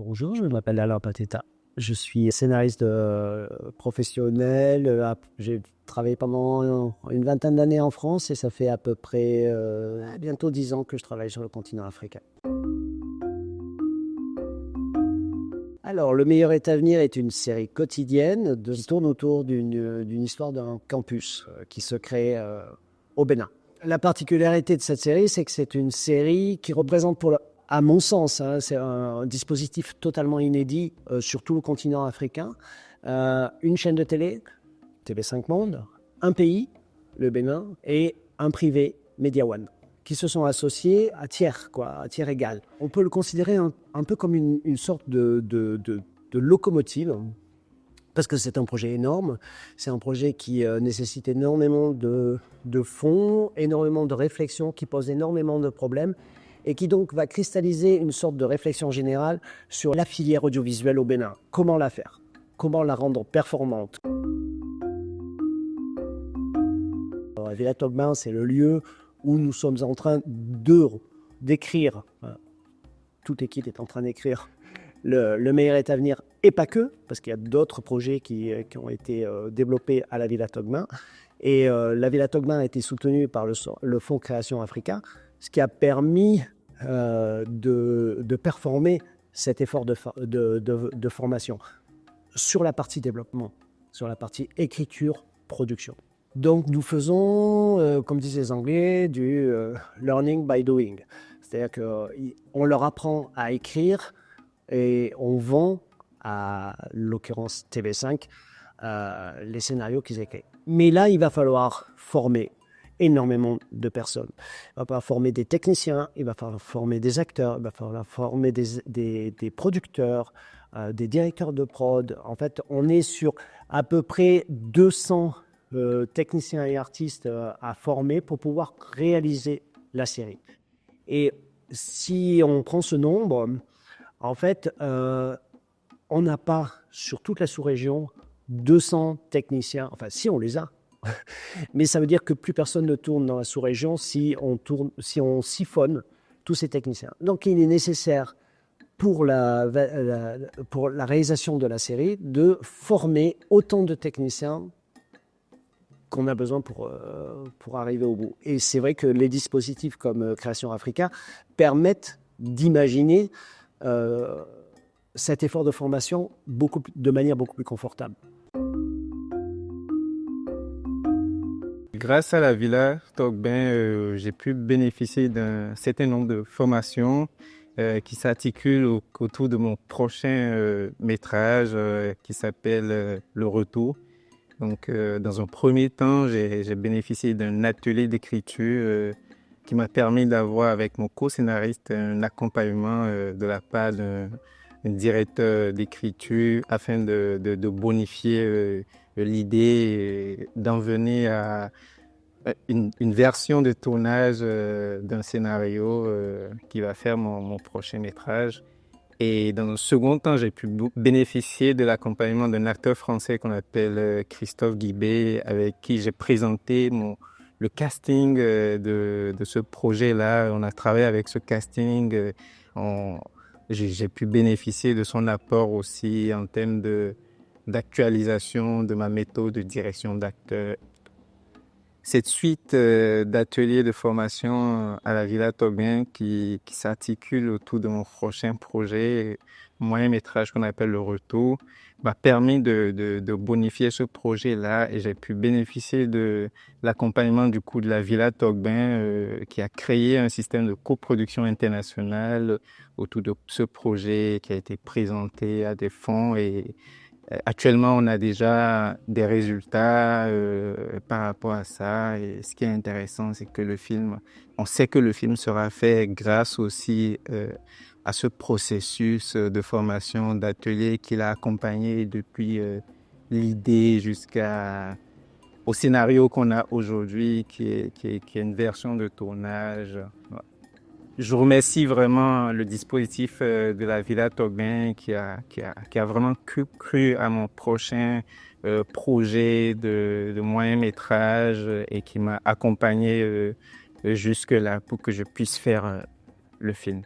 Bonjour, je m'appelle Alain Pateta. Je suis scénariste professionnel. J'ai travaillé pendant une vingtaine d'années en France et ça fait à peu près bientôt 10 ans que je travaille sur le continent africain. Alors, Le meilleur est à venir est une série quotidienne qui tourne autour d'une histoire d'un campus qui se crée au Bénin. La particularité de cette série, c'est que c'est une série qui représente, à mon sens, c'est un dispositif totalement inédit sur tout le continent africain. Une chaîne de télé, TV5 Monde, un pays, le Bénin, et un privé, Media One, qui se sont associés à tiers égal. On peut le considérer un peu comme une sorte de locomotive, parce que c'est un projet énorme, c'est un projet qui nécessite énormément de fonds, énormément de réflexions, qui pose énormément de problèmes, et qui donc va cristalliser une sorte de réflexion générale sur la filière audiovisuelle au Bénin. Comment la faire? Comment la rendre performante? La Villa Togban, c'est le lieu où nous sommes en train d'écrire, toute équipe est en train d'écrire le meilleur est à venir, et pas que, parce qu'il y a d'autres projets qui ont été développés à la Villa Togban. Et la Villa Togban a été soutenue par le Fonds Création Africa, ce qui a permis de performer cet effort de formation sur la partie développement, sur la partie écriture, production. Donc nous faisons, comme disent les Anglais, du learning by doing. C'est-à-dire qu'on leur apprend à écrire et on vend, à l'occurrence TV5, les scénarios qu'ils écrivent. Mais là, il va falloir former énormément de personnes. Il va falloir former des techniciens, il va falloir former des acteurs, il va falloir former des producteurs, des directeurs de prod. En fait, on est sur à peu près 200 techniciens et artistes à former pour pouvoir réaliser la série. Et si on prend ce nombre, en fait, on n'a pas sur toute la sous-région 200 techniciens, enfin si on les a, mais ça veut dire que plus personne ne tourne dans la sous-région si on siphonne tous ces techniciens. Donc il est nécessaire pour la réalisation de la série de former autant de techniciens qu'on a besoin pour arriver au bout. Et c'est vrai que les dispositifs comme Création Africa permettent d'imaginer cet effort de formation de manière beaucoup plus confortable. Grâce à la Villa Togban, j'ai pu bénéficier d'un certain nombre de formations qui s'articulent autour de mon prochain métrage qui s'appelle Le Retour. Donc, dans un premier temps, j'ai bénéficié d'un atelier d'écriture qui m'a permis d'avoir avec mon co-scénariste un accompagnement de la part d'un directeur d'écriture afin de bonifier l'idée d'en venir à une version de tournage d'un scénario qui va faire mon prochain métrage. Et dans un second temps, j'ai pu bénéficier de l'accompagnement d'un acteur français qu'on appelle Christophe Guibé, avec qui j'ai présenté le casting de ce projet-là. On a travaillé avec ce casting. J'ai pu bénéficier de son apport aussi en termes d'actualisation de ma méthode de direction d'acteur. Cette suite d'ateliers de formation à la Villa Togban qui s'articule autour de mon prochain projet, moyen métrage qu'on appelle Le Retour, m'a permis de bonifier ce projet-là et j'ai pu bénéficier de l'accompagnement du coup de la Villa Togban qui a créé un système de coproduction internationale autour de ce projet qui a été présenté à des fonds et actuellement, on a déjà des résultats par rapport à ça. Et ce qui est intéressant, c'est que on sait que le film sera fait grâce aussi à ce processus de formation, d'atelier qu'il a accompagné depuis l'idée jusqu'au scénario qu'on a aujourd'hui, qui est une version de tournage. Ouais. Je remercie vraiment le dispositif de la Villa Togban qui a vraiment cru à mon prochain projet de moyen métrage et qui m'a accompagné jusque-là pour que je puisse faire le film.